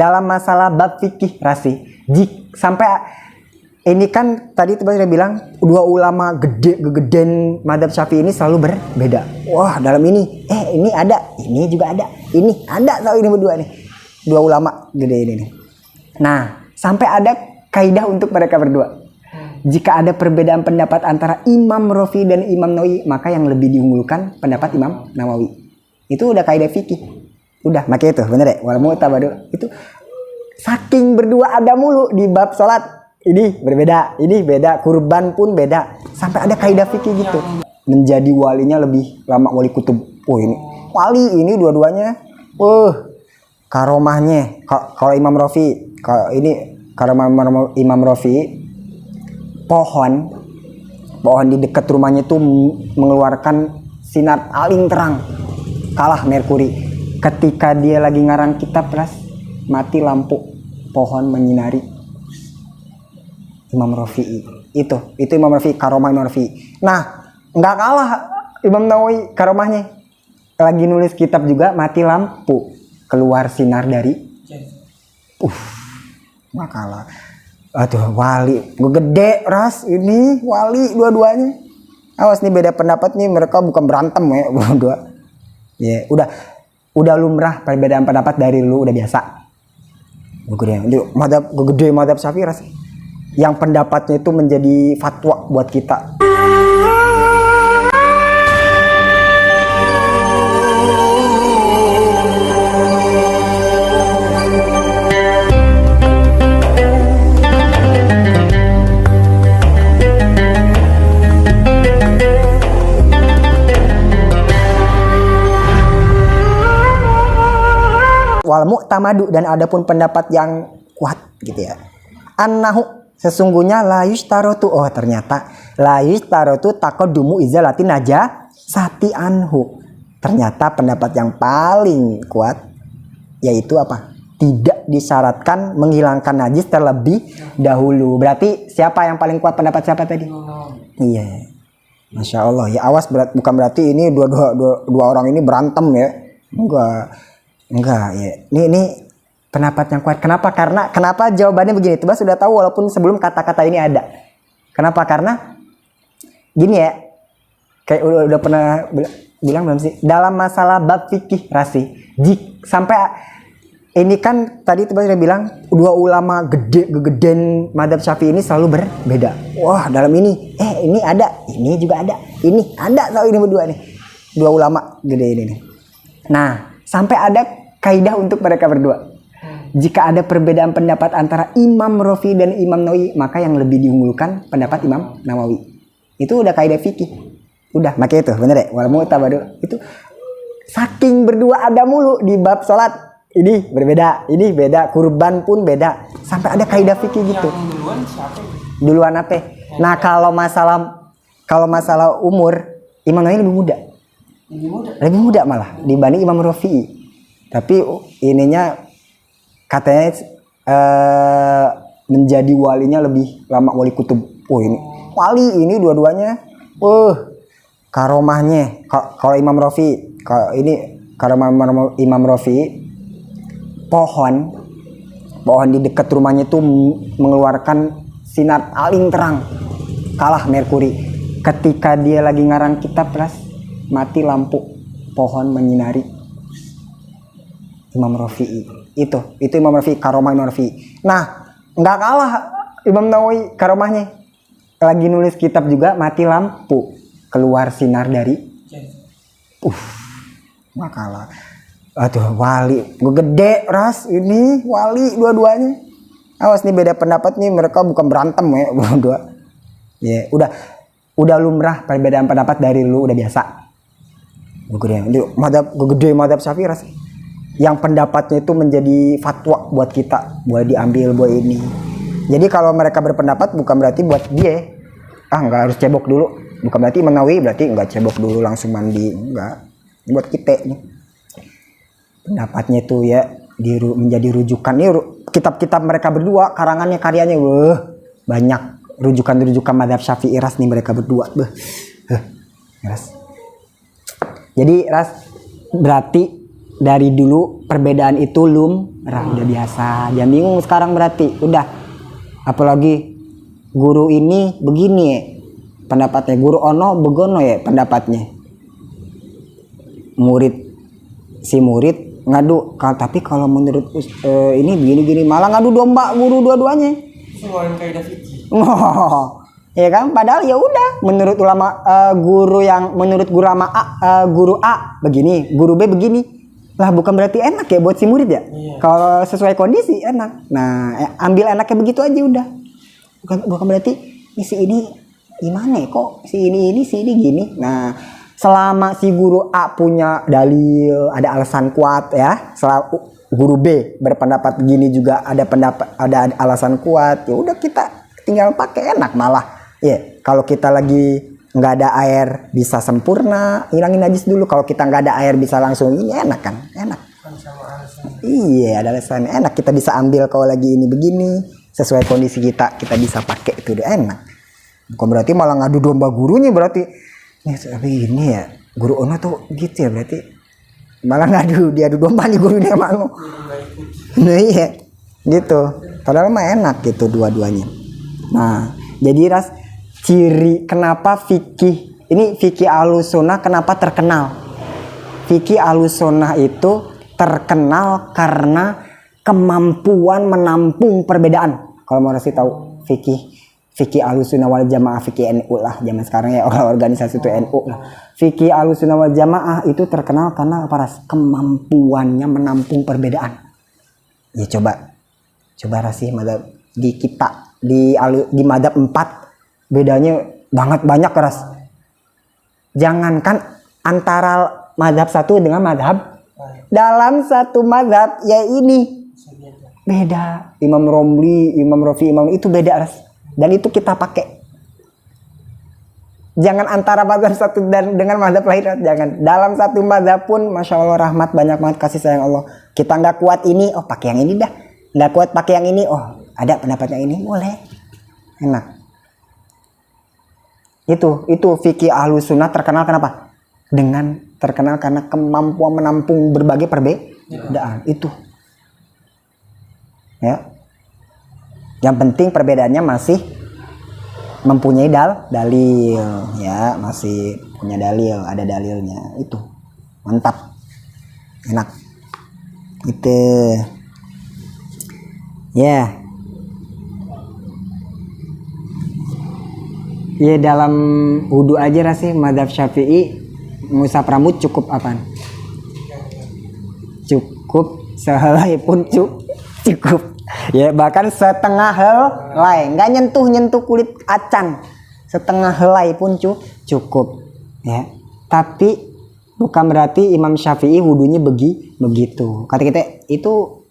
dalam masalah bab fikih rasi. Sampai ini kan tadi teman saya bilang dua ulama gegeden madhab Syafi'i ini selalu berbeda. Wah, dalam ini ini ada, ini juga ada, ini ada, tahu ini berdua nih. Dua ulama gede ini nih. Nah, sampai ada kaidah untuk mereka berdua. Jika ada perbedaan pendapat antara Imam Rafi'i dan Imam Nawawi, maka yang lebih diunggulkan pendapat Imam Nawawi. Itu udah kaidah fikih. Udah, makanya itu bener ya. Wal mu'tabadu itu saking berdua ada mulu di bab sholat. Ini berbeda, ini beda, kurban pun beda. Sampai ada kaidah fikih gitu. Menjadi walinya lebih lama wali kutub. Ini wali ini dua-duanya. Karomahnya kalau Imam Rafi'i, kalau ini karomah Imam Rafi'i, pohon di dekat rumahnya itu mengeluarkan sinar paling terang, kalah Merkuri. Ketika dia lagi ngarang kitab, mati lampu, pohon menyinari. Imam Rafi'i itu Imam Rafi'i, karomah Imam Rafi'i. Nah, nggak kalah Imam Nawawi karomahnya, lagi nulis kitab juga mati lampu, keluar sinar dari nggak kalah. Aduh, wali gede ras ini, wali dua-duanya. Awas nih, beda pendapat nih, mereka bukan berantem ya berdua. Ya, udah lumrah perbedaan pendapat dari dulu, udah biasa. Gede madhab Syafi'i ras, yang pendapatnya itu menjadi fatwa buat kita. Wal mu'tamadu, dan adapun pendapat yang kuat gitu ya. Annahu, sesungguhnya la yushtarotu, ternyata la yushtarotu taqaddumu izalati najasati anhu. Ternyata pendapat yang paling kuat yaitu apa? Tidak disyaratkan menghilangkan najis terlebih dahulu. Berarti siapa yang paling kuat pendapat siapa tadi? Iya. Masya Allah. Ya awas, bukan berarti ini dua orang ini berantem ya. Enggak ya. Ini pendapat yang kuat. Kenapa jawabannya begini? Tuh sudah tahu walaupun sebelum kata-kata ini ada. Kenapa? Karena gini ya. Kayak udah pernah bilang belum sih? Dalam masalah bab fikih rasi. Sampai ini kan tadi teman saya bilang dua ulama gegeden madhab Syafi'i ini selalu berbeda. Wah, dalam ini ini ada, ini juga ada, ini ada, tahu ini berdua nih. Dua ulama gede ini nih. Nah, sampai ada kaidah untuk mereka berdua. Jika ada perbedaan pendapat antara Imam Rafi'i dan Imam Nawawi, maka yang lebih diunggulkan pendapat Imam Nawawi. Itu udah kaidah fikih. Udah, makanya itu bener ya. Wal mu'tabadu itu saking berdua ada mulu di bab sholat. Ini berbeda, ini beda, kurban pun beda. Sampai ada kaidah fikih gitu. Duluan apa? Nah, kalau masalah umur, Imam Nawawi lebih muda. Lebih muda malah dibanding Imam Rafi'i. Tapi ininya katanya menjadi walinya lebih lama wali kutub. Ini wali ini dua-duanya. Karomahnya kalau Imam Rafi'i, kalau ini karomah Imam Rafi'i, pohon di dekat rumahnya itu mengeluarkan sinar paling terang, kalah Merkuri. Ketika dia lagi ngarang kitab, mati lampu, pohon menyinari. Imam Rafi'i itu Imam Rafi'i, karomah Imam Rafi'i. Nah, nggak kalah Imam Nawawi karomahnya, lagi nulis kitab juga mati lampu, keluar sinar dari nggak kalah. Aduh, wali gede ras ini, wali dua-duanya. Awas nih, beda pendapat nih, mereka bukan berantem ya berdua. Ya, udah lumrah perbedaan pendapat dari dulu, udah biasa. Gede madhab Syafi'i ras, yang pendapatnya itu menjadi fatwa buat kita, buat diambil, buat ini. Jadi kalau mereka berpendapat bukan berarti buat dia nggak harus cebok dulu, bukan berarti Imam Nawawi berarti nggak cebok dulu langsung mandi, enggak. Ini buat kita nih, pendapatnya itu ya menjadi rujukan. Ini kitab-kitab mereka berdua, karangannya, karyanya banyak, rujukan madhab Syafi'i ras nih mereka berdua. Ras. Jadi ras, berarti dari dulu perbedaan itu lumrah, udah biasa. Jangan bingung sekarang berarti udah. Apalagi guru ini begini ya pendapatnya, guru ono begono ya pendapatnya. Si murid ngadu, tapi kalau menurut ini begini-gini, malah ngadu domba guru dua-duanya. Oh, ya kan, padahal ya udah menurut ulama menurut guru A begini, guru B begini. Lah bukan berarti enak ya buat si murid ya. Iya. Kalau sesuai kondisi enak. Nah, ambil enaknya begitu aja udah. Bukan berarti si ini gimana ya, kok si ini gini. Nah, selama si guru A punya dalil, ada alasan kuat ya, guru B berpendapat begini juga ada alasan kuat, ya udah kita tinggal pakai, enak malah. Ya, kalau kita lagi nggak ada air bisa sempurna, hilangin najis dulu. Kalau kita nggak ada air bisa langsung ini, enak kan? Enak. Iya, ada alasan. Enak, kita bisa ambil kalau lagi ini begini, sesuai kondisi kita bisa pakai, itu udah enak. Bukan berarti malah ngadu domba gurunya, berarti ini ya guru Ona tuh gitu ya, berarti malah diadu domba nih gurunya sama lo. Nah iya gitu, padahal mah enak gitu dua-duanya. Nah jadi ciri kenapa fikih Ahlussunnah kenapa terkenal. Fikih Ahlussunnah itu terkenal karena kemampuan menampung perbedaan. Kalau mau kasih tahu fikih Ahlussunnah wal Jamaah, fikih NU lah zaman sekarang ya, organisasi itu NU lah. Fikih Ahlussunnah wal Jamaah itu terkenal karena kemampuannya menampung perbedaan. Ya coba rasih madhab di kita di madhab 4 bedanya banyak keras. Jangankan antara madhab satu dengan madhab, dalam satu madhab ya ini beda. Imam Romli, Imam Rafi, Imam itu beda keras. Dan itu kita pakai. Jangan antara madhab satu dan dengan madhab lain, jangan. Dalam satu madhab pun Masya Allah rahmat, banyak banget kasih sayang Allah. Kita nggak kuat ini, oh pakai yang ini dah. Nggak kuat pakai yang ini, oh ada pendapatnya ini, boleh. Enak. Itu fikih Ahlussunnah terkenal kenapa? Terkenal karena kemampuan menampung berbagai perbedaan itu. Ya. Yang penting perbedaannya masih mempunyai dalil ya, masih punya dalil, ada dalilnya. Itu. Mantap. Enak. Itu. Ya. Ya dalam wudu aja rasih madhab Syafi'i ngusap rambut cukup apaan? Cukup sehelai pun cukup. Ya bahkan setengah helai, nggak nyentuh kulit acan, setengah helai pun cukup. Ya. Tapi bukan berarti Imam Syafi'i wudunya begitu. Kata kita itu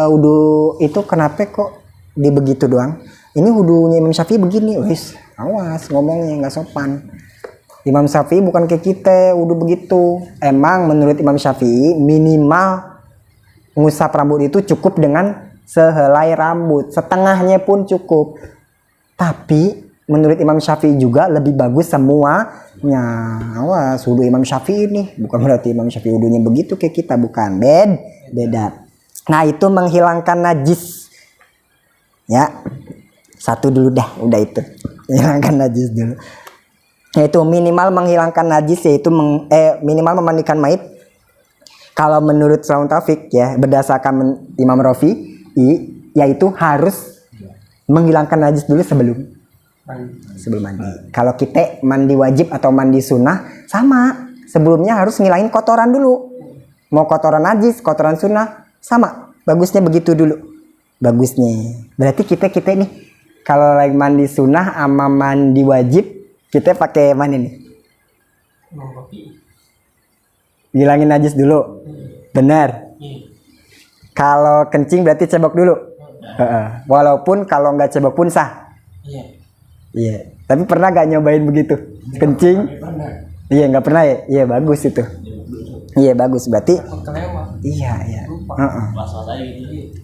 wudu itu kenapa kok begitu doang? Ini wudunya Imam Syafi'i begini, wis. Awas ngomongnya nggak sopan. Imam Syafi'i bukan kayak kita wudu begitu. Emang menurut Imam Syafi'i minimal ngusap rambut itu cukup dengan sehelai rambut, setengahnya pun cukup. Tapi menurut Imam Syafi'i juga lebih bagus semuanya. Awas wudu Imam Syafi'i nih, bukan berarti Imam Syafi'i wudunya begitu kayak kita, bukan. Beda. Nah itu menghilangkan najis. Ya. Satu dulu dah, udah itu. Menghilangkan najis dulu. Yaitu minimal menghilangkan najis, yaitu minimal memandikan mayit. Kalau menurut Salam Taufik ya, berdasarkan Imam Rafi, yaitu harus menghilangkan najis dulu sebelum mandi. Kalau kita mandi wajib atau mandi sunnah sama, sebelumnya harus ngilangin kotoran dulu. Mau kotoran najis, kotoran sunnah sama. Bagusnya begitu dulu. Bagusnya. Berarti kita ini kalau lagi mandi sunnah sama mandi wajib, kita pakai mana nih? Ngilangin najis dulu. Benar. Kalau kencing berarti cebok dulu. Walaupun kalau nggak cebok pun sah. Iya. Tapi pernah gak nyobain begitu? Kencing? Iya, nggak pernah ya? Iya, bagus itu. Iya, bagus. Berarti iya.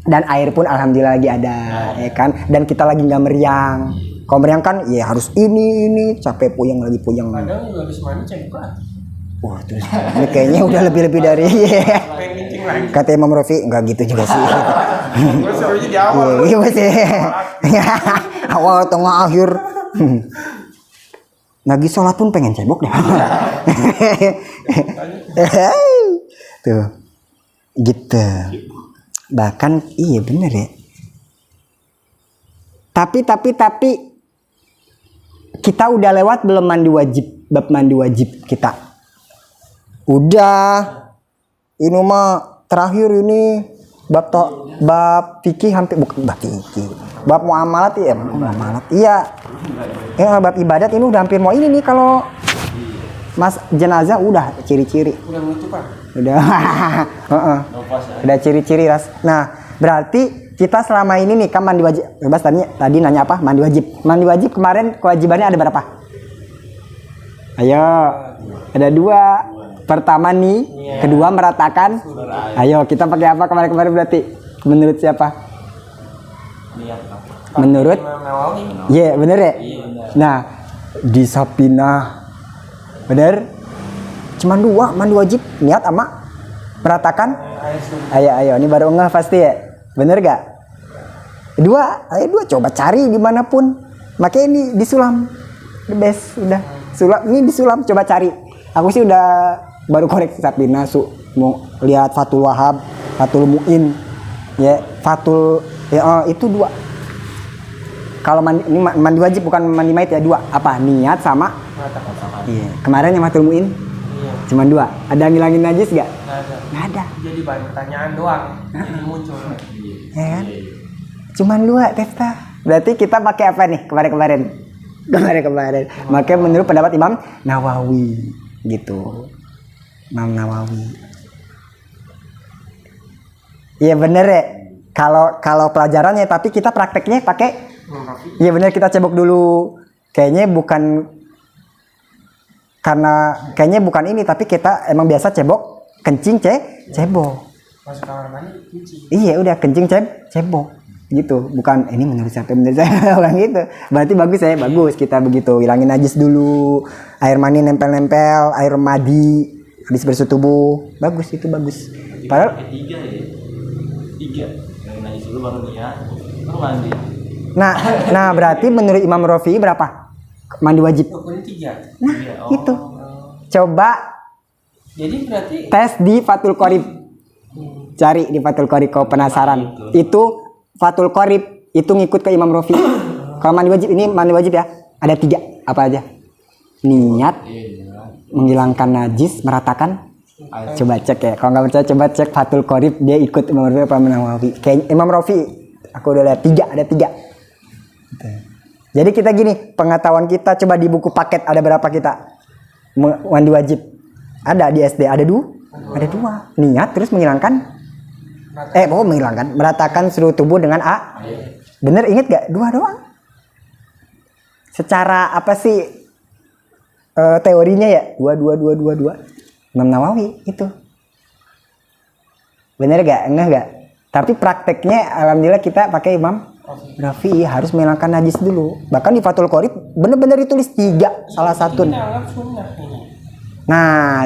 Dan air pun alhamdulillah lagi ada, ya kan? Dan kita lagi nggak meriang. Kalau meriang kan ya harus ini capek puyeng. Kadang habis mandi cebok. Wah, terus ini kayaknya udah lebih dari Kata Imam Rafi enggak gitu juga sih. Gue serunya di awal. Iya sih. Awal tengah akhir. Lagi sholat pun pengen cebok deh. Tuh. Gitu. Bahkan iya bener ya. Tapi kita udah lewat belum mandi wajib, bab mandi wajib kita. Udah. Ini mah terakhir ini bab fikih hampir bukan bab fikih. Bab muamalat ya, muamalat. Iya. Ya bab ibadat ini udah hampir mau ini nih kalau Mas jenazah udah ciri-ciri. Udah menutup Pak. Udah. Udah ciri-ciri ras. Nah, berarti kita selama ini nih kan mandi wajib. Bebas tadi nanya apa? Mandi wajib. Mandi wajib kemarin kewajibannya ada berapa? Ayo. Ada 2. Pertama nih, kedua meratakan. Ayo, kita pakai apa kemarin berarti? Menurut siapa? Menurut? Iya, bener ya? Nah, di Sapinah bener? Cuman 2 mandi wajib, niat sama meratakan. Ayo, ini baru ngeh pasti ya. Bener gak? 2, ayo 2 coba cari dimanapun. Makanya ini disulam, the best udah. Ini disulam coba cari. Aku sih udah baru koreksi Sapinah, mau lihat Fathul Wahab, Fathul Mu'in, ya Fathul ya itu 2. Kalau ini mandi wajib bukan mandi mayit ya 2. Apa? Niat sama. Iya. Kemarin yang Fathul Mu'in. Iya. Cuman 2. Ada ngilangin najis gak? Nggak ada. Jadi banyak pertanyaan doang. Jadi muncul. Ya kan? Cuman 2 Testa. Berarti kita pakai apa nih kemarin? Makanya menurut pendapat Imam Nawawi gitu. Imam Nawawi. Iya bener ya. Kalau pelajarannya, tapi kita prakteknya pakai. Iya bener, kita cebok dulu. Kayaknya bukan ini, tapi kita emang biasa cebok, kencing cebok. Masuk kamar mandi kencing. Iya udah kencing cebok gitu. Bukan ini menurut saya orang gitu. Berarti bagus ya, bagus kita begitu. Hilangin najis dulu. Air mani nempel-nempel, air madi habis bersih tubuh. Bagus itu bagus. Padahal 3 ya. 3. Yang najis dulu baru niat, baru mandi. Nah berarti menurut Imam Rafi berapa? Mandi wajib. Hukumnya 3. Nah, itu. Coba Jadi berarti tes di Fathul Qorib. Cari di Fathul Qorib kalau penasaran. Itu Fathul Qorib itu ngikut ke Imam Rafi. Kalau mandi wajib, ini mandi wajib ya. Ada 3, apa aja? Niat, menghilangkan najis, meratakan. Coba cek ya. Kalau nggak percaya coba cek Fathul Qorib, dia ikut Imam Rafi apa Nawawi. Kayak Imam Rafi, aku udah lihat 3, ada 3. Jadi kita gini, pengetahuan kita coba di buku paket ada berapa kita mandi wajib? Ada di SD ada 2, ada 2. Niat terus menghilangkan, menghilangkan, meratakan seluruh tubuh dengan A. Bener inget gak? 2 doang. Secara apa sih teorinya ya? 2. Imam Nawawi itu. Bener gak? Enggak gak? Tapi prakteknya alhamdulillah kita pakai Imam Rafi, harus menghilangkan najis dulu. Bahkan di Fathul Qorib bener-bener ditulis 3 salah satu. Nah,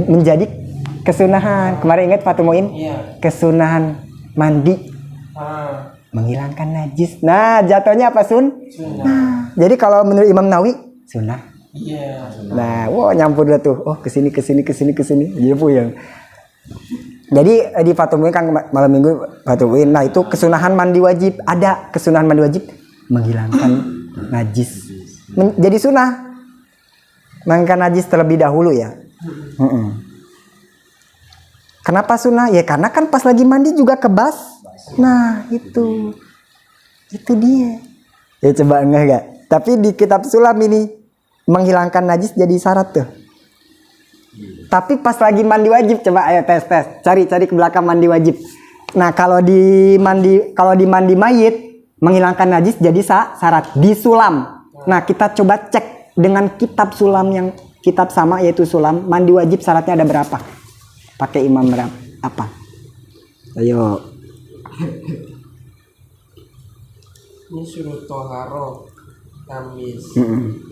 menjadi kesunahan. Kemarin ingat Fathul Mu'in? Iya. Kesunahan mandi. Menghilangkan najis. Nah, jatuhnya apa Sun? Sunnah. Nah, jadi kalau menurut Imam Nawawi sunnah. Iya. Nah, nyampur dah tuh. Oh, kesini. Jadi puyeng. Jadi di Fathul Mu'in kan malam minggu Fathul Mu'in. Nah itu kesunahan mandi wajib. Ada kesunahan mandi wajib menghilangkan najis. Jadi sunnah menghilangkan najis terlebih dahulu ya. Kenapa sunnah? Ya karena kan pas lagi mandi juga kebas. Nah itu dia. Ya coba enggak gak? Tapi di kitab sulam ini menghilangkan najis jadi syarat tuh. Tapi pas lagi mandi wajib, coba ayo tes. Cari ke belakang mandi wajib. Nah, kalau di mandi mayit menghilangkan najis jadi syarat di sulam. Nah, kita coba cek dengan kitab sulam yang kitab sama yaitu sulam, mandi wajib syaratnya ada berapa? Pakai imam berapa? Apa? Ayo. Ini suruh toharo tamis.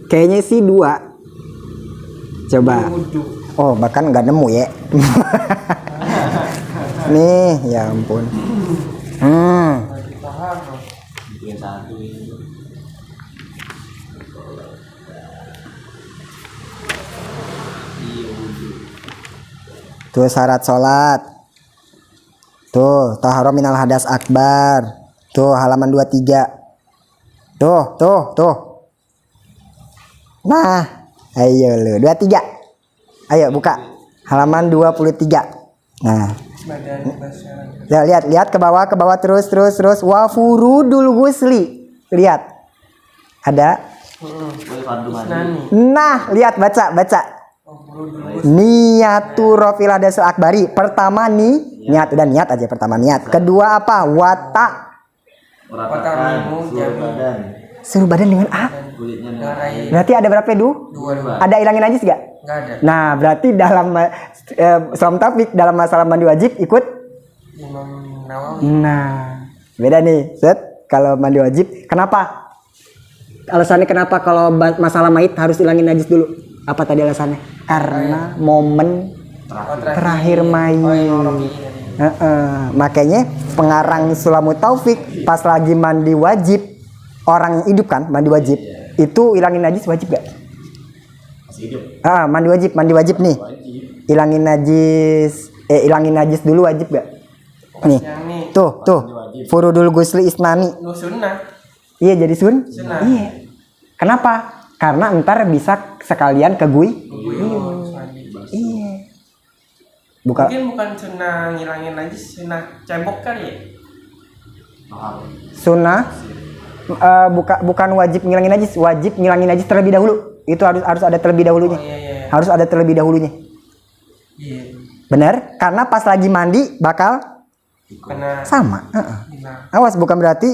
Kayaknya sih 2. Coba. Oh, bahkan nggak nemu ya. Nih, ya ampun. Lagi paham loh. Bikin satu ini. Iya, wudhu. Tuh syarat sholat. Tuh, taharah minal hadas akbar. Tuh halaman 23. Tuh. Nah, ayo lu 23. Ayo buka halaman 23. Nah, Badan basyaran. ya, lihat ke bawah terus. Wa furudul ghusli. Lihat. Ada. Boleh fardu mandi. Isnani. Nah, lihat baca. Oh, dulu. Niyatu rafil hadasul akbari. Pertama nih, niat udah niat aja pertama niat. Kedua apa? Wata Meratakan Watamimu seluruh jami. badan. seluruh badan dengan A. Kulitnya Dengan air. Berarti ada berapa du? Dua. Ada ilangin najis gak? Nggak ada. Nah, berarti dalam Islam Taufik dalam masalah mandi wajib ikut. Imam Nawawi. Nah, beda nih. Set, kalau mandi wajib, kenapa? Alasannya kenapa kalau masalah mayit harus ilangin najis dulu? Apa tadi alasannya? Karena momen Oh, terakhir mayit. Oh, yang Rocky tadi. Makanya pengarang Sulamut Taufik pas lagi mandi wajib, orang hidup kan mandi wajib, itu ilangin najis wajib gak? Masih hidup. Mandi wajib nih. Wajib. Ilangin najis dulu wajib gak? Nih. Yang nih. Tuh. Furudul ghusli isnani. Lu sunnah. Iya jadi sun? Sunnah. Iya. Kenapa? Karena ntar bisa sekalian ke gui. Iya. Mungkin bukan sunnah ngilangin najis, sunnah cebok kali ya? Mahal. Sunnah bukan wajib ngilangin najis, wajib ngilangin najis terlebih dahulu. Itu harus ada terlebih dahulunya. Oh, iya. Harus ada terlebih dahulunya. Iya. Benar? Karena pas lagi mandi bakal Kena sama. hilang. Awas, bukan berarti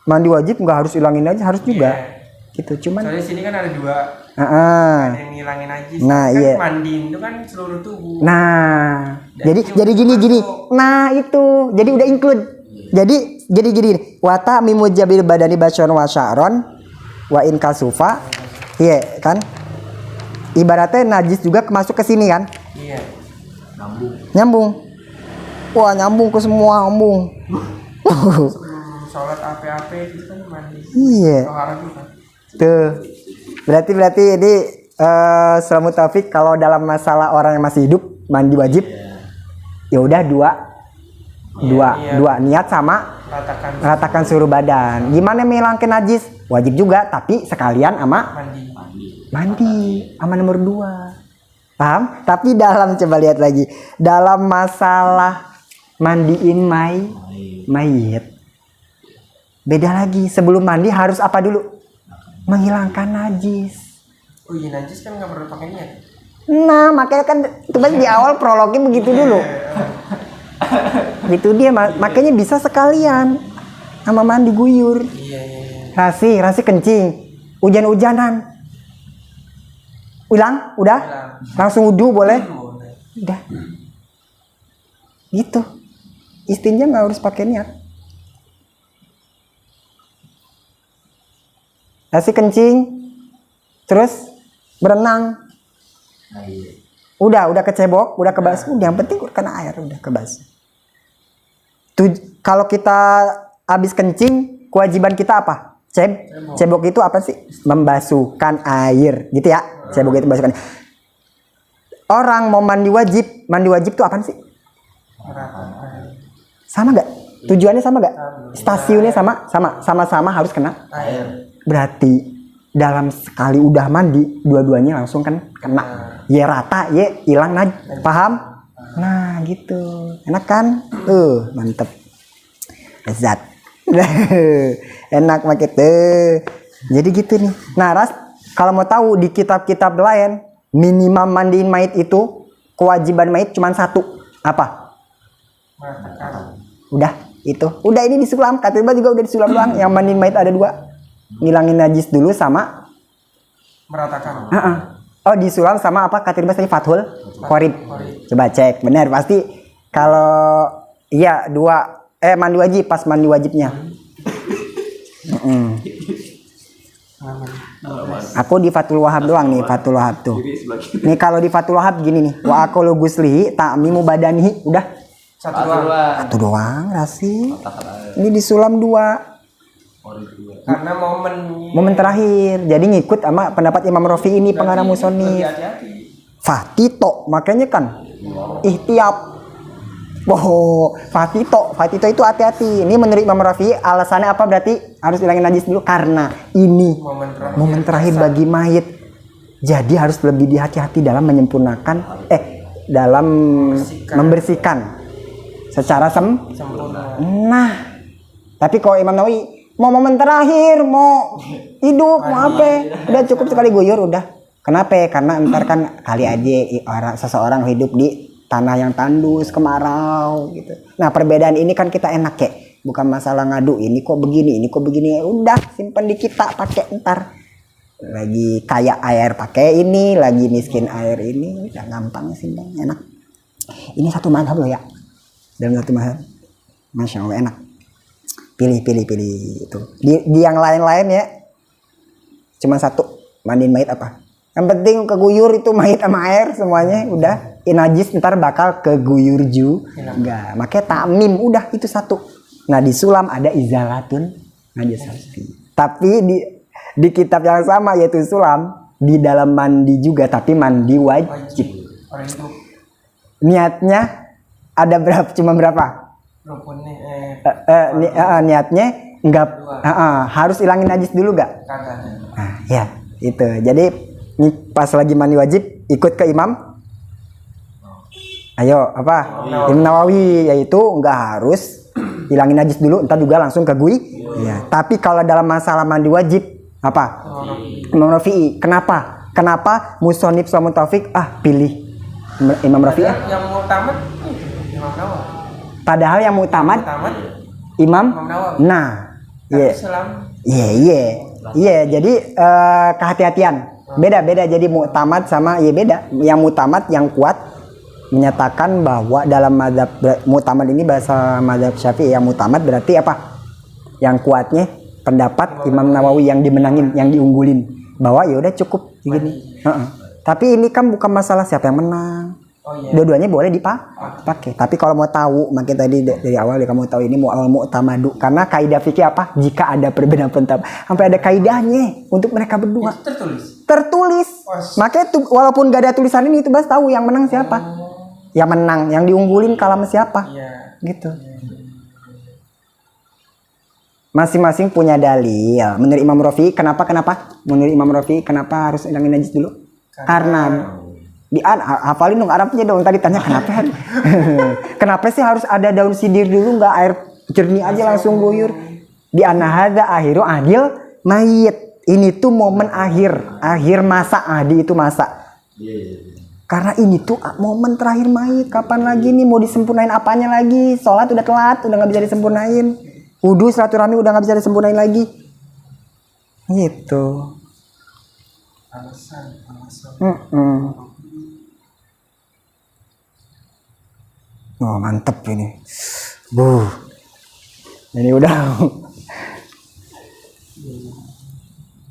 mandi wajib nggak harus ilangin najis, harus juga. Iya. Gitu, cuman. Soalnya sini kan ada dua. Ada yang ngilangin najis. Nah, kan iya. mandiin itu kan seluruh tubuh. Nah, Dan jadi itu gini. masuk. Nah, itu. Jadi udah include. Jadi gini. Wata mimujabil badani basyon wa sya'ron wa in kasufa. Iya, kan? Ibaratnya najis juga masuk ke sini kan? Iya. Nyambung. Wah, nyambung ke semua, nyambung. Sebelum sholat apa-apa itu kan mandi. Iya. Tohara juga. Tuh. Berarti ini Sulamut Taufik kalau dalam masalah orang yang masih hidup mandi wajib. Ya udah dua niat sama ratakan seluruh badan. Gimana menghilangkan najis? Wajib juga, tapi sekalian sama mandi sama nomor 2. Paham? Tapi coba lihat lagi. Dalam masalah mandiin mayit. Beda lagi. Sebelum mandi harus apa dulu? Menghilangkan najis. Oh iya, najis kan nggak perlu pakai niat. Nah, makanya kan itu kan di awal prolognya begitu dulu. Gitu dia, makanya bisa sekalian sama mandi guyur. Iya. Rasi kencing, hujan-hujanan. Udah? Hilang. Langsung wudu boleh? Boleh. Udah. Gitu. Istinja nggak harus pakai niat. Rasi kencing, terus berenang. Udah kecebok, udah kebas. Udah, yang penting kena air, udah kebas. Kalau kita habis kencing, kewajiban kita apa? Cebok itu apa sih? Membasuhkan air, gitu ya. Cebok itu membasuhkan. Orang mau mandi wajib itu apa sih? Sama gak? Tujuannya sama gak? Stasiunnya sama harus kena Air. Berarti dalam sekali udah mandi, dua-duanya langsung kan kena. Ya rata, ya hilang najis. Paham? Nah, gitu. Enak kan? Mantep. Lezat. Enak makin tuh. Jadi gitu nih. Nah, Ras, kalau mau tahu di kitab-kitab lain, minimal mandiin mayit itu kewajiban mayit cuma 1. Apa? Meratakan. Udah, itu. Udah ini disulam. Katiba juga udah disulam doang. Yang mandiin mayit ada 2. Ngilangin najis dulu sama Meratakan. Oh, disulam sama apa? Katiba tadi Fathul Qorib. Coba cek. Benar pasti. Kalau iya 2 mandi wajib, pas mandi wajibnya. Aku di Fathul Wahab doang nih, Fathul Wahab tuh. Nih kalau di Fathul Wahab gini nih, wa aqalu ghuslihi ta'mimu badanihi, udah. Satu doang. Satu doang Rasi. Kata-kata Ini disulam 2. ori dua. Karena Momen terakhir. Jadi ngikut sama pendapat Imam Rafi'i ini pengarang lebih musonif. hati-hati. Fatito, makanya kan ihtiyab. Oh, Fatito itu hati-hati. Ini menurut Imam Rafi'i alasannya apa berarti harus hilangin najis dulu karena ini momen terakhir bagi mayit. Jadi harus lebih dihati-hati dalam menyempurnakan dalam membersihkan secara Sempurna. Nah, tapi kalau Imam Nawawi mau momen terakhir, mau hidup, mau apa, udah cukup sekali guyur udah. Kenapa? Karena ntar kan kali aja seseorang hidup di tanah yang tandus, kemarau gitu. Nah, perbedaan ini kan kita enak ya. Bukan masalah ngadu ini kok begini, udah simpan di kita pakai ntar. Lagi kaya air pakai ini, lagi miskin air ini, udah gampang simpan, enak. Ini satu mazhab loh ya. Dalam satu mazhab. Masya Allah enak. Pilih itu. Di yang lain-lain ya. Cuma satu, mandiin mayit apa? Yang penting keguyur itu mayit sama air semuanya udah. Najis ntar bakal keguyur juga. Makanya takmim udah itu satu. Nah di sulam ada izalatun najasati. Tapi di kitab yang sama yaitu sulam di dalam mandi juga tapi mandi wajib. Orang itu Niatnya ada berapa? Cuma berapa? rukunnya Niatnya enggak harus hilangin najis dulu gak? kagak. Nah, ya itu. Jadi pas lagi mandi wajib ikut ke imam. Ayo apa? Imam Nawawi yaitu enggak harus hilangin najis dulu, entar juga langsung ke gui. Ya. Tapi kalau dalam masalah mandi wajib apa? Imam Rafi'i. Kenapa? Kenapa musonif sama taufik pilih Imam Rafi'i? Yang mutamat Imam Nawawi. Padahal yang mutamat Imam Nawawi. Nah, iya. Jadi kehati-hatian. Beda jadi muktamad sama beda. Yang muktamad yang kuat menyatakan bahwa dalam mazhab muktamad ini bahasa mazhab Syafi'i yang muktamad berarti apa? Yang kuatnya pendapat Imam Nawawi yang dimenangin, yang diunggulin bahwa ya udah cukup begini. Tapi ini kan bukan masalah siapa yang menang. Dua-duanya boleh dipakai. Tapi kalau mau tahu, makanya tadi dari awal kamu tahu ini mu'awal mu'tamadu karena kaidah fikih apa? Jika ada perbedaan pendapat, sampai ada kaidahnya untuk mereka berdua. Tertulis. Makanya walaupun gak ada tulisan ini itu bahas tahu yang menang siapa. Yang menang, yang diunggulin kalah sama siapa. Gitu. Masing-masing punya dalil. Menurut Imam Rafi'i kenapa? Menurut Imam Rafi'i kenapa harus hilangin najis dulu? Karena hafalin dong Arabnya dong, tadi tanya kenapa. Kenapa sih harus ada daun sidir dulu, nggak air jernih aja langsung guyur? Di anahada akhiru adil mayit. Ini tuh momen akhir masa ahdi itu masa. Karena ini tuh momen terakhir mayit. Kapan lagi nih mau disempurnain apanya lagi? Sholat udah telat, udah nggak bisa disempurnain. Wudu silaturahmi udah nggak bisa disempurnain lagi. Gitu. Alasan. Oh mantep ini. Ini udah.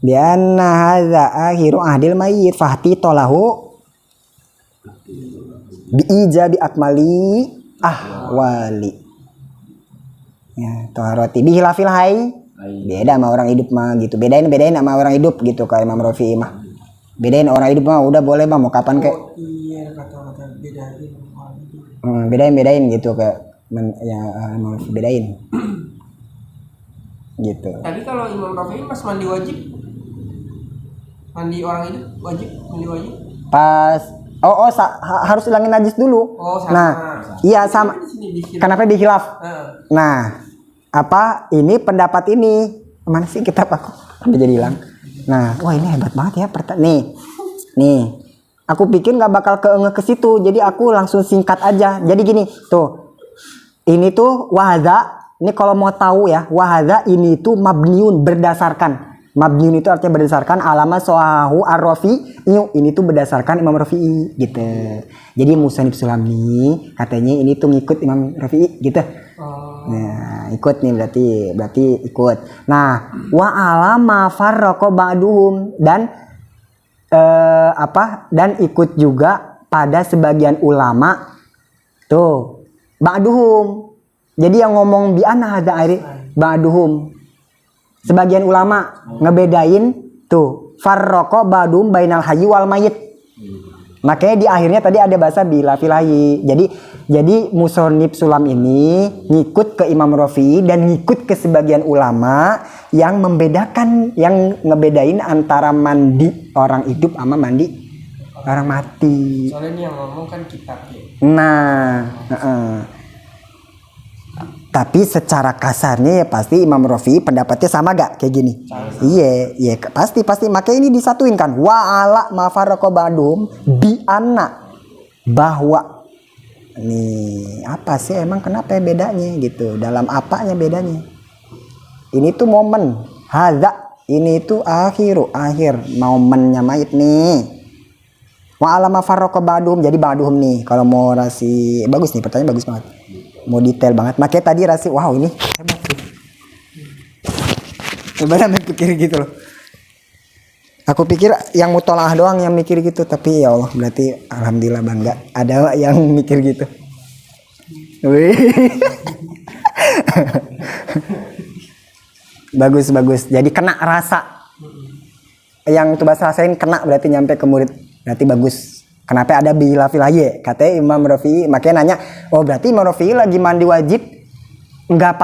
Bianna hadza akhiru ahdil mayyit fahti tolahu biijabi akmali ahwali. Ya, taharati bihilafil hayy. Beda sama orang hidup mah gitu. Bedain sama orang hidup gitu kayak Imam Rafi'i mah. Bedain orang hidup mah udah boleh mah mau kapan kek. Iya kata-kata bedain. Bedain gitu kayak bedain. Gitu. Tapi kalau Imam Rafi'i pas mandi wajib, mandi orang hidup wajib, mandi wajib. Pas harus hilangin najis dulu. Sama. Nah, iya sama. Kenapa dihilaf? Nah, apa ini pendapat ini? Mana sih kitab aku? Sampai jadi hilang. Nah, wah ini hebat banget ya. Nih. Aku pikir nggak bakal ke situ, jadi aku langsung singkat aja. Jadi gini, tuh. Ini tuh wahada. Ini kalau mau tahu ya, wahada ini tuh mabniun berdasarkan. Mabniun itu artinya berdasarkan alama sohahu ar-Rafi. Ini tuh berdasarkan Imam Rafi'i gitu. Jadi Musannif Sulami katanya ini tuh ngikut Imam Rafi'i gitu. Nah, ikut nih berarti ikut. Nah, wa alama farraqa ba'duhum dan dan ikut juga pada sebagian ulama tuh ba'duhum. Jadi yang ngomong bi anna hadza airi ba'duhum. Sebagian ulama ngebedain tuh farraqa ba'dum bainal hayyi wal mayyit. Makanya di akhirnya tadi ada bahasa bila filahi. Jadi musonib sulam ini ngikut ke Imam Rafi'i dan ngikut ke sebagian ulama yang membedakan, yang ngebedain antara mandi orang hidup sama mandi orang mati. Soalnya ini yang ngomong kan kitab ya. Nah, tapi secara kasarnya ya pasti Imam Rafi'i pendapatnya sama gak kayak gini? Iya, pasti. Makanya ini disatuin kan. Wa ala ma farraqa ba'dum bi anna, bahwa nih apa sih emang kenapa ya bedanya gitu? Dalam apanya bedanya? Ini tuh momen hadza, ini tuh akhir momennya mayit nih. Wa ala ma farraqa ba'dum, jadi ba'dum nih kalau mau rasi bagus nih, pertanyaan bagus banget. Mau detail banget. Makanya tadi rasi wow ini hebat sih. Sebenarnya pikir gitu loh. Aku pikir yang mutolaah doang yang mikir gitu, tapi ya Allah berarti alhamdulillah bangga ada yang mikir gitu. Wih. Bagus. Jadi kena rasa. Yang tuh bahasa rasain kena berarti nyampe ke murid. Berarti bagus. Kenapa ada bila filaye? Katanya Imam Rafi'i, makanya nanya, oh berarti Imam Rafi'i lagi mandi wajib nggak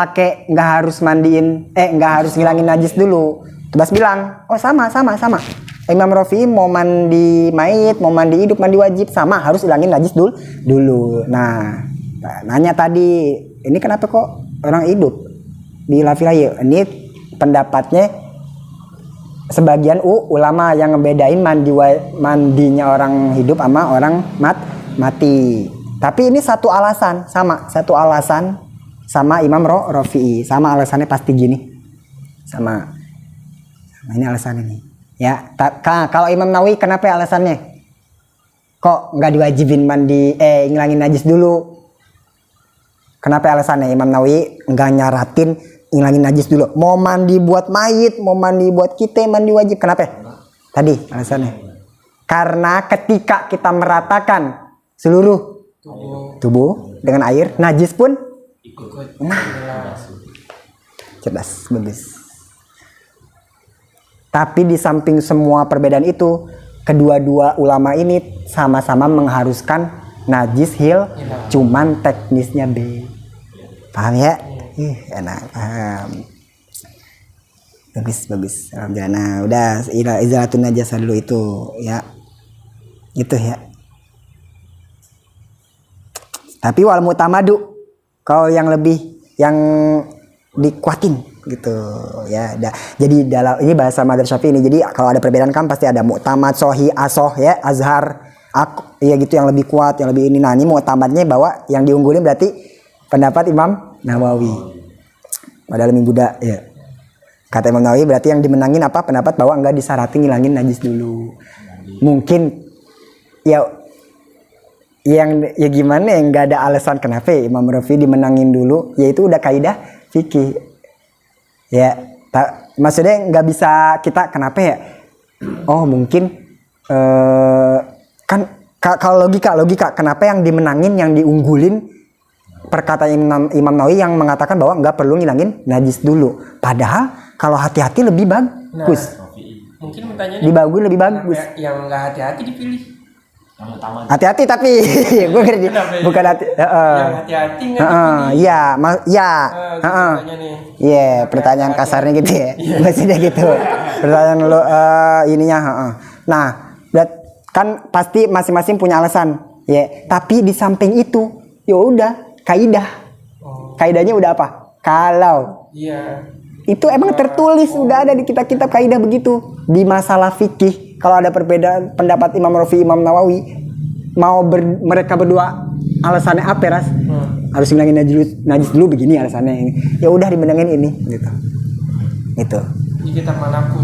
harus mandiin, nggak harus ngilangin najis dulu. Tebas bilang, oh sama. Imam Rafi'i mau mandi mayit, mau mandi hidup, mandi wajib sama, harus hilangin najis dulu. Nah, nanya tadi, ini kenapa kok orang hidup bila filaye? Ini pendapatnya sebagian ulama yang ngebedain mandinya orang hidup sama orang mati. Tapi ini satu alasan sama Imam Rafi'i, sama alasannya pasti gini. Sama ini alasannya nih. Ya, kalau Imam Nawawi kenapa alasannya? Kok nggak diwajibin mandi ngilangin najis dulu? Kenapa alasannya Imam Nawawi nggak nyaratin ngilangin najis dulu? Mau mandi buat mayit, mau mandi buat kita, mandi wajib. Kenapa? Tadi alasannya. Karena ketika kita meratakan seluruh tubuh dengan air, najis pun ikut. Cerdas, bagus. Tapi di samping semua perbedaan itu, kedua-dua ulama ini sama-sama mengharuskan najis cuman teknisnya B. Paham ya? Enak, paham. Bagus. Alhamdulillah. Nah, udah izalatun najasa dulu itu ya. Itu ya. Tapi wal mutamadu, kalau yang lebih yang dikuatin gitu ya. Jadi dalam ini bahasa Madzhab Syafi'i ini. Jadi kalau ada perbedaan kan pasti ada mu'tamad, sohi, asoh ya, azhar, ya gitu yang lebih kuat, yang lebih ini. Nah, ini mu'tamadnya bahwa yang diunggulin berarti pendapat Imam Nawawi. Padahal minggu ya. Kata Imam Nawawi berarti yang dimenangin apa? Pendapat bahwa enggak disaratin ngilangin najis dulu. Mungkin ya gimana ya, enggak ada alasan kenapa Imam Rafi'i dimenangin dulu, yaitu udah kaidah fikih. Ya, maksudnya nggak bisa kita kenapa ya? Oh mungkin kan kalau logika kenapa yang dimenangin, yang diunggulin perkataan Imam Nawawi yang mengatakan bahwa nggak perlu ngilangin najis dulu. Padahal kalau hati-hati lebih bagus. Mungkin pertanyaannya dibagus lebih bagus. Yang nggak hati-hati dipilih. Hati-hati tapi gue ngerti bukan hati. Yang hati-hati nggak dipilih. Iya, pertanyaan kasarnya gitu ya. Maksudnya gitu. Pertanyaan lo ininya. Nah, kan pasti masing-masing punya alasan. Ya, tapi di samping itu, ya udah kaidah. Kaidahnya udah apa? Kalau itu emang tertulis, udah ada di kitab-kitab kaidah begitu. Di masalah fikih, kalau ada perbedaan pendapat Imam Rafi'i, Imam Nawawi, mereka berdua alasannya apa Ras? Harus ngilangin najis dulu begini alasannya ini. Ya udah dimenangin ini gitu. Itu. Di kitab manapun.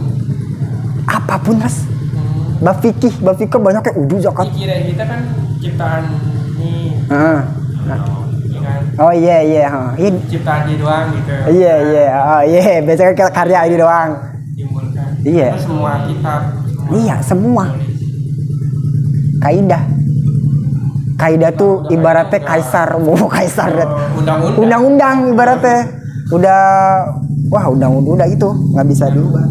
Apapun Ras. Bab fikih banyak kayak udu zakat. Pikiran kita kan ciptaan nih. Oh iya. Ciptaan dia doang gitu. Iya. Biasanya karya ini doang. Diumulkan. Iya. Terus semua kitab. Iya, semua. Kaidah. kaidah tuh ibaratnya kaisar, mau kaisar Undang-undang. undang-undang ibaratnya udah wah udah itu nggak bisa diubah.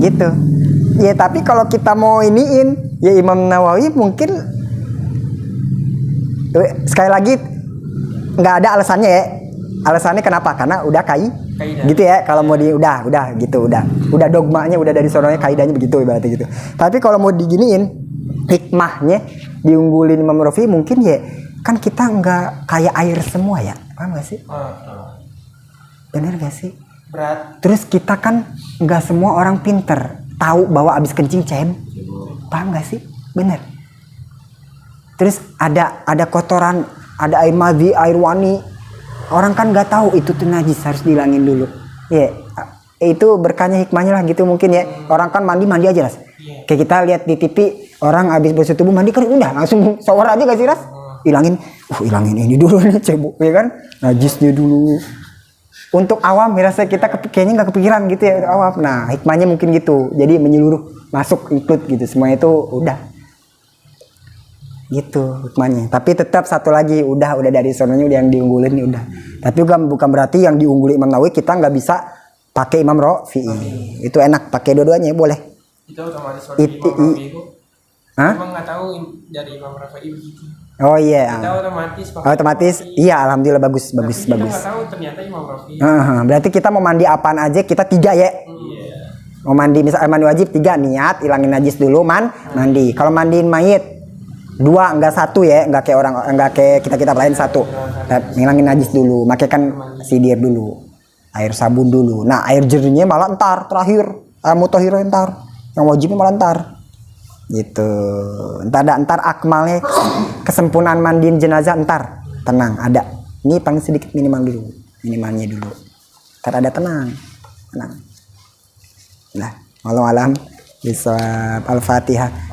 Gitu ya. Tapi kalau kita mau iniin ya Imam Nawawi mungkin sekali lagi nggak ada alasannya ya. Alasannya kenapa? Karena udah kaidah gitu ya. Kalau mau udah gitu, udah dogmanya udah dari sononya kaidahnya begitu ibaratnya gitu. Tapi kalau mau diginiin hikmahnya diunggulin Imam Rafi'i mungkin ya kan kita nggak kayak air semua ya, paham gak sih? Bener gak sih? Berat. Terus kita kan nggak semua orang pinter tahu bahwa abis kencing paham gak sih? Bener. Terus ada kotoran, ada air madhi, air wani, orang kan nggak tahu itu tuh najis, harus dihilangin dulu. Ya, itu berkahnya hikmahnya lah gitu mungkin ya. Orang kan mandi aja Ras. Kayak kita lihat di TV orang habis bersih tubuh mandi kan udah langsung shower aja gak sih Ras? Hilangin ini dulu nih cebok ya kan, najisnya dulu. Untuk awam rasa kita kayaknya nggak kepikiran gitu ya awam. Nah hikmahnya mungkin gitu, jadi menyeluruh masuk include gitu semua itu udah gitu hikmahnya. Tapi tetap satu lagi udah dari sononya udah yang diunggulin nih udah. Tapi bukan berarti yang diungguli Imam Nawawi kita nggak bisa pakai Imam Rafi'i. Itu enak pakai dua-duanya boleh. Itu otomatis dari Imam Rafi'i itu. Hah? Emang nggak tahu dari Imam Rafi'i begitu. Oh iya. Kita otomatis. Otomatis iya alhamdulillah bagus. Kita nggak tahu ternyata Imam Rafi'i. Berarti kita mau mandi apaan aja kita 3 ya. Mau mandi misalnya mandi wajib 3 niat hilangin najis dulu mandi. Kalau mandiin mayit 2 enggak 1 ya, enggak kayak kita lain 1. Ngilangin najis dulu, pakai kan sidir dulu. Air sabun dulu. Nah, air jernihnya malah entar terakhir. Mutahhir entar. Yang wajibnya malah entar. Gitu. Entar akmalnya kesempurnaan mandiin jenazah entar. Tenang, ada. Ini paling sedikit minimalnya dulu. Entar ada tenang. Nah, walau alam bisa Al-Fatihah.